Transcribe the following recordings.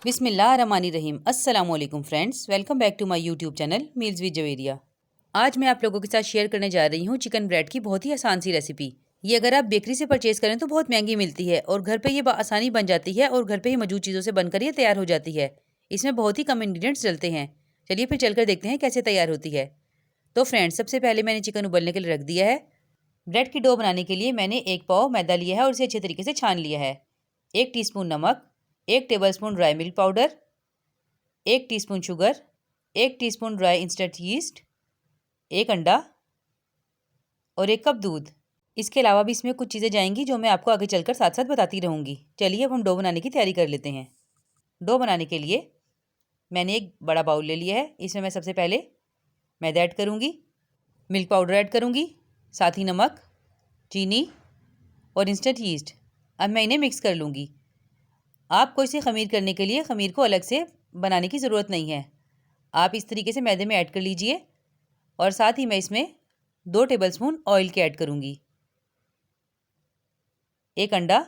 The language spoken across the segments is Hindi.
बिस्मिल्लाहिर्रहमानिर्रहीम। अस्सलाम वालेकुम friends, welcome back to my YouTube channel meals with Javeria. आज मैं आप लोगों के साथ शेयर करने जा रही हूँ चिकन ब्रेड की बहुत ही आसान सी रेसिपी। ये अगर आप बेकरी से परचेज़ करें तो बहुत महंगी मिलती है और घर पे ये आसानी बन जाती है और घर पे ही मौजूद चीज़ों से बनकर ये तैयार हो जाती है। इसमें बहुत ही कम इंग्रीडियंट्स डलते हैं। चलिए फिर चलकर देखते हैं कैसे तैयार होती है। तो फ्रेंड्स, सबसे पहले मैंने चिकन उबलने के लिए रख दिया है। ब्रेड की डो बनाने के लिए मैंने 1 पाव मैदा लिया है और इसे अच्छे तरीके से छान लिया है। 1 टीस्पून नमक, 1 tablespoon dry milk powder, 1 teaspoon sugar, 1 teaspoon dry instant yeast, 1 अंडा और 1 कप दूध। इसके अलावा भी इसमें कुछ चीज़ें जाएंगी जो मैं आपको आगे चलकर साथ साथ बताती रहूँगी। चलिए अब हम डो बनाने की तैयारी कर लेते हैं। डो बनाने के लिए मैंने एक बड़ा बाउल ले लिया है। इसमें मैं सबसे पहले मैदा ऐड करूँगी, मिल्क पाउडर ऐड करूँगी, साथ ही नमक, चीनी और इंस्टेंट यीस्ट। अब मैं इन्हें मिक्स कर लूँगी। आपको इसे ख़मीर करने के लिए ख़मीर को अलग से बनाने की ज़रूरत नहीं है। आप इस तरीके से मैदे में ऐड कर लीजिए और साथ ही मैं इसमें 2 टेबलस्पून ऑयल के ऐड करूँगी। 1 अंडा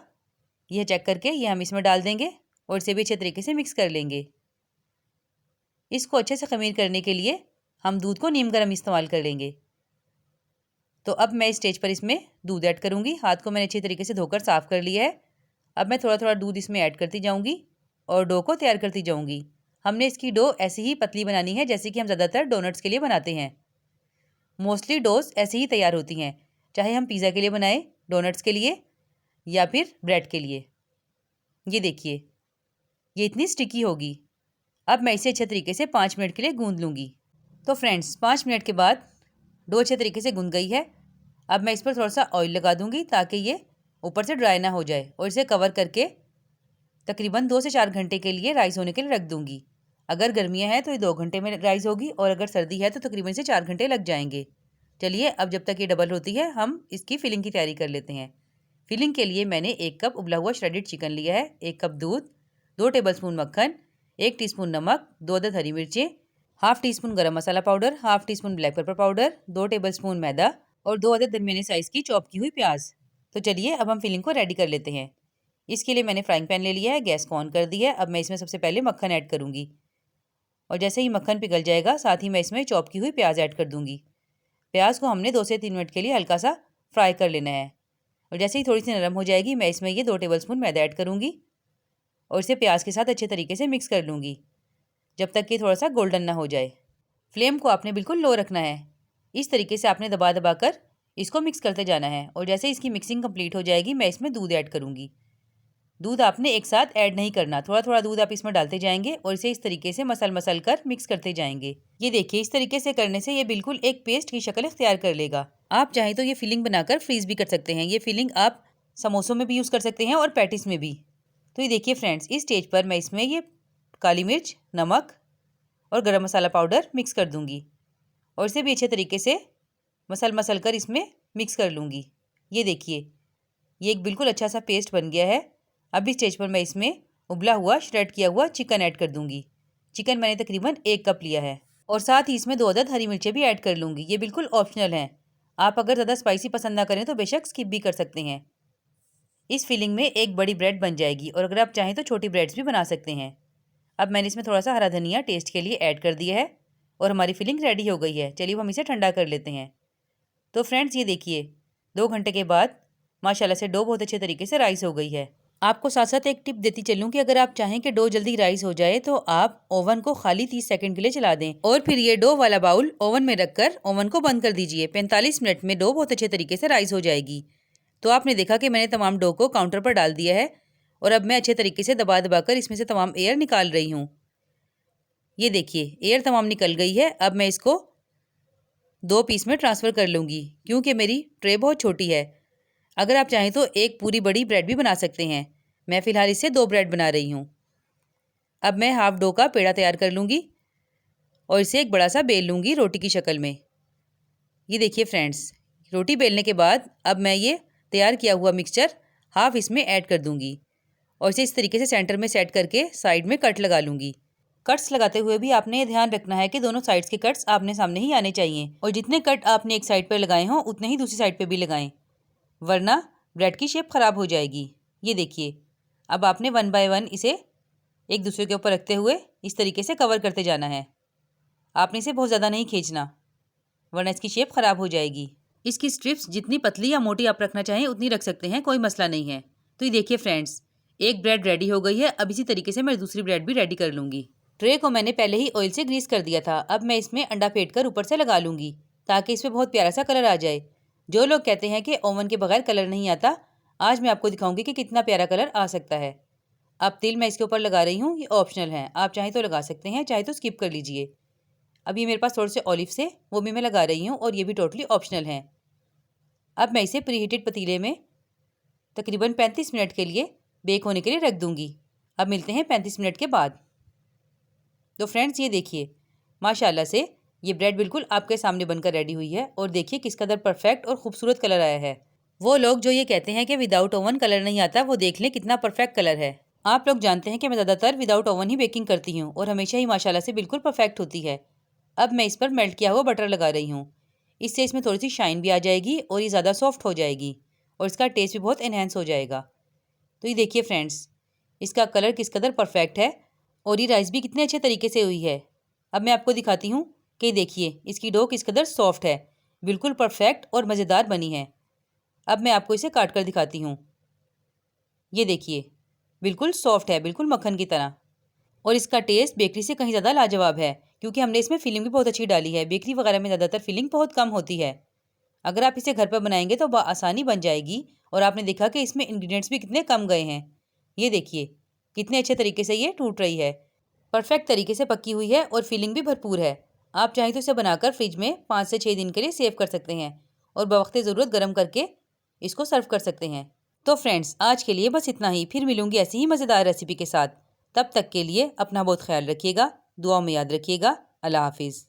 यह चेक करके ये हम इसमें डाल देंगे और इसे भी अच्छे तरीके से मिक्स कर लेंगे। इसको अच्छे से ख़मीर करने के लिए हम दूध को नीम गर्म इस्तेमाल कर लेंगे। तो अब मैं इस स्टेज पर इसमें दूध ऐड करूँगी। हाथ को मैंने अच्छी तरीके से धोकर साफ़ कर लिया है। अब मैं थोड़ा थोड़ा दूध इसमें ऐड करती जाऊँगी और डो को तैयार करती जाऊँगी। हमने इसकी डो ऐसी ही पतली बनानी है जैसे कि हम ज़्यादातर डोनट्स के लिए बनाते हैं। मोस्टली डोज ऐसे ही तैयार होती हैं, चाहे हम पिज़्ज़ा के लिए बनाएं, डोनट्स के लिए या फिर ब्रेड के लिए। ये देखिए, ये इतनी स्टिकी होगी। अब मैं इसे अच्छे तरीके से 5 मिनट के लिए गूँध लूँगी। तो फ्रेंड्स, 5 मिनट के बाद डो अच्छे तरीके से गूँध गई है। अब मैं इस पर थोड़ा सा ऑयल लगा दूँगी ताकि ये ऊपर से ड्राई ना हो जाए और इसे कवर करके तकरीबन 2 से 4 घंटे के लिए राइस होने के लिए रख दूँगी। अगर गर्मियाँ हैं तो ये 2 घंटे में राइस होगी और अगर सर्दी है तो तकरीबन से 4 घंटे लग जाएंगे। चलिए अब जब तक ये डबल होती है हम इसकी फिलिंग की तैयारी कर लेते हैं। फिलिंग के लिए मैंने 1 कप उबला हुआ श्रेडेड चिकन लिया है, 1 कप दूध, 2 टेबलस्पून मक्खन, 1 टीस्पून नमक, 2 अदद हरी मिर्चें, half teaspoon garam masala powder, half teaspoon black pepper powder, 2 tablespoon मैदा और 2 अदद दरमियाने साइज़ की चॉप की हुई प्याज। तो चलिए अब हम फिलिंग को रेडी कर लेते हैं। इसके लिए मैंने फ्राइंग पैन ले लिया है, गैस को ऑन कर दिया है। अब मैं इसमें सबसे पहले मक्खन ऐड करूँगी और जैसे ही मक्खन पिघल जाएगा साथ ही मैं इसमें चॉप की हुई प्याज ऐड कर दूँगी। प्याज को हमने 2 से 3 मिनट के लिए हल्का सा फ्राई कर लेना है और जैसे ही थोड़ी सी नरम हो जाएगी मैं इसमें ये 2 टेबलस्पून मैदा ऐड करूँगी और इसे प्याज के साथ अच्छे तरीके से मिक्स कर लूँगी जब तक कि थोड़ा सा गोल्डन ना हो जाए। फ्लेम को आपने बिल्कुल लो रखना है। इस तरीके से आपने दबा दबा कर इसको मिक्स करते जाना है और जैसे ही इसकी मिक्सिंग कंप्लीट हो जाएगी मैं इसमें दूध ऐड करूँगी। दूध आपने एक साथ ऐड नहीं करना, थोड़ा थोड़ा दूध आप इसमें डालते जाएंगे और इसे इस तरीके से मसल कर मिक्स करते जाएंगे। ये देखिए, इस तरीके से करने से ये बिल्कुल एक पेस्ट की शक्ल इख्तियार कर लेगा। आप चाहें तो ये फिलिंग बनाकर फ्रीज भी कर सकते हैं। ये फिलिंग आप समोसों में भी यूज़ कर सकते हैं और पैटिस में भी। तो ये देखिए फ्रेंड्स, इस स्टेज पर मैं इसमें ये काली मिर्च, नमक और गरम मसाला पाउडर मिक्स कर दूँगी और इसे भी अच्छे तरीके से मसल कर इसमें मिक्स कर लूँगी। ये देखिए, ये एक बिल्कुल अच्छा सा पेस्ट बन गया है। अब इस स्टेज पर मैं इसमें उबला हुआ श्रेड किया हुआ चिकन ऐड कर दूँगी। चिकन मैंने तकरीबन 1 कप लिया है और साथ ही इसमें 2 अदद हरी मिर्चें भी ऐड कर लूँगी। ये बिल्कुल ऑप्शनल हैं। आप अगर ज़्यादा स्पाइसी पसंद ना करें तो बेशक स्किप भी कर सकते हैं। इस फिलिंग में एक बड़ी ब्रेड बन जाएगी और अगर आप चाहें तो छोटी ब्रेड्स भी बना सकते हैं। अब मैंने इसमें थोड़ा सा हरा धनिया टेस्ट के लिए ऐड कर दिया है और हमारी फिलिंग रेडी हो गई है। चलिए हम इसे ठंडा कर लेते हैं। तो फ्रेंड्स, ये देखिए, 2 घंटे के बाद माशाल्लाह से डो बहुत अच्छे तरीके से राइस हो गई है। आपको साथ साथ एक टिप देती चलूँ कि अगर आप चाहें कि डो जल्दी राइस हो जाए तो आप ओवन को खाली 30 सेकंड के लिए चला दें और फिर ये डो वाला बाउल ओवन में रखकर ओवन को बंद कर दीजिए। 45 मिनट में डो बहुत अच्छे तरीके से राइस हो जाएगी। तो आपने देखा कि मैंने तमाम डो को काउंटर पर डाल दिया है और अब मैं अच्छे तरीके से दबा दबा कर इसमें से तमाम एयर निकाल रही हूँ। ये देखिए, एयर तमाम निकल गई है। अब मैं इसको 2 पीस में ट्रांसफ़र कर लूँगी क्योंकि मेरी ट्रे बहुत छोटी है। अगर आप चाहें तो एक पूरी बड़ी ब्रेड भी बना सकते हैं। मैं फ़िलहाल इससे 2 ब्रेड बना रही हूँ। अब मैं हाफ़ डो का पेड़ा तैयार कर लूँगी और इसे एक बड़ा सा बेल लूँगी रोटी की शक्ल में। ये देखिए फ्रेंड्स, रोटी बेलने के बाद अब मैं ये तैयार किया हुआ मिक्सचर हाफ़ इसमें ऐड कर दूँगी और इसे इस तरीके से सेंटर में सेट करके साइड में कट लगा लूँगी। कट्स लगाते हुए भी आपने ध्यान रखना है कि दोनों साइड्स के कट्स आपने सामने ही आने चाहिए और जितने कट आपने एक साइड पर लगाए हों उतने ही दूसरी साइड पर भी लगाएं, वरना ब्रेड की शेप ख़राब हो जाएगी। ये देखिए, अब आपने 1 बाय 1 इसे एक दूसरे के ऊपर रखते हुए इस तरीके से कवर करते जाना है। आपने इसे बहुत ज़्यादा नहीं खींचना, वरना इसकी शेप ख़राब हो जाएगी। इसकी स्ट्रिप्स जितनी पतली या मोटी आप रखना चाहें उतनी रख सकते हैं, कोई मसला नहीं है। तो ये देखिए फ्रेंड्स, एक ब्रेड रेडी हो गई है। अब इसी तरीके से मैं दूसरी ब्रेड भी रेडी कर लूँगी। ट्रे को मैंने पहले ही ऑयल से ग्रीस कर दिया था। अब मैं इसमें अंडा फेंट कर ऊपर से लगा लूँगी ताकि इस पर बहुत प्यारा सा कलर आ जाए। जो लोग कहते हैं कि ओवन के बगैर कलर नहीं आता, आज मैं आपको दिखाऊंगी कि कितना प्यारा कलर आ सकता है। अब तिल मैं इसके ऊपर लगा रही हूँ, ये ऑप्शनल है, आप चाहें तो लगा सकते हैं, चाहे तो स्किप कर लीजिए। अब ये मेरे पास थोड़े से ऑलिव से, वो भी मैं लगा रही हूँ और ये भी टोटली ऑप्शनल है। अब मैं इसे प्रीहीटेड पतीले में तकरीबन 35 मिनट के लिए बेक होने के लिए रख दूँगी। अब मिलते हैं 35 मिनट के बाद। तो फ्रेंड्स ये देखिए, माशाल्लाह से ये ब्रेड बिल्कुल आपके सामने बनकर रेडी हुई है और देखिए किस कदर परफेक्ट और खूबसूरत कलर आया है। वो लोग जो ये कहते हैं कि विदाउट ओवन कलर नहीं आता, वो देख लें कितना परफेक्ट कलर है। आप लोग जानते हैं कि मैं ज़्यादातर विदाउट ओवन ही बेकिंग करती हूँ और हमेशा ही माशाल्लाह से बिल्कुल परफेक्ट होती है। अब मैं इस पर मेल्ट किया हुआ बटर लगा रही हूँ। इससे इसमें थोड़ी सी शाइन भी आ जाएगी और ये ज़्यादा सॉफ्ट हो जाएगी और इसका टेस्ट भी बहुत इन्हेंस हो जाएगा। तो ये देखिए फ्रेंड्स, इसका कलर किस कदर परफेक्ट है और ये राइस भी कितने अच्छे तरीके से हुई है। अब मैं आपको दिखाती हूँ कि देखिए इसकी डो किस कदर सॉफ्ट है, बिल्कुल परफेक्ट और मज़ेदार बनी है। अब मैं आपको इसे काट कर दिखाती हूँ। ये देखिए बिल्कुल सॉफ्ट है, बिल्कुल मक्खन की तरह। और इसका टेस्ट बेकरी से कहीं ज़्यादा लाजवाब है, क्योंकि हमने इसमें फिलिंग भी बहुत अच्छी डाली है। बेकरी वगैरह में ज़्यादातर फिलिंग बहुत कम होती है। अगर आप इसे घर पर बनाएंगे तो आसानी बन जाएगी। और आपने देखा कि इसमें इंग्रेडिएंट्स भी कितने कम गए हैं। ये देखिए कितने अच्छे तरीके से ये टूट रही है, परफेक्ट तरीके से पकी हुई है और फिलिंग भी भरपूर है। आप चाहें तो इसे बनाकर फ्रिज में 5 से 6 दिन के लिए सेव कर सकते हैं और बवक्ते ज़रूरत गर्म करके इसको सर्व कर सकते हैं। तो फ्रेंड्स आज के लिए बस इतना ही, फिर मिलूंगी ऐसी ही मज़ेदार रेसिपी के साथ। तब तक के लिए अपना बहुत ख्याल रखिएगा, दुआ में याद रखिएगा। अल्लाह हाफिज़।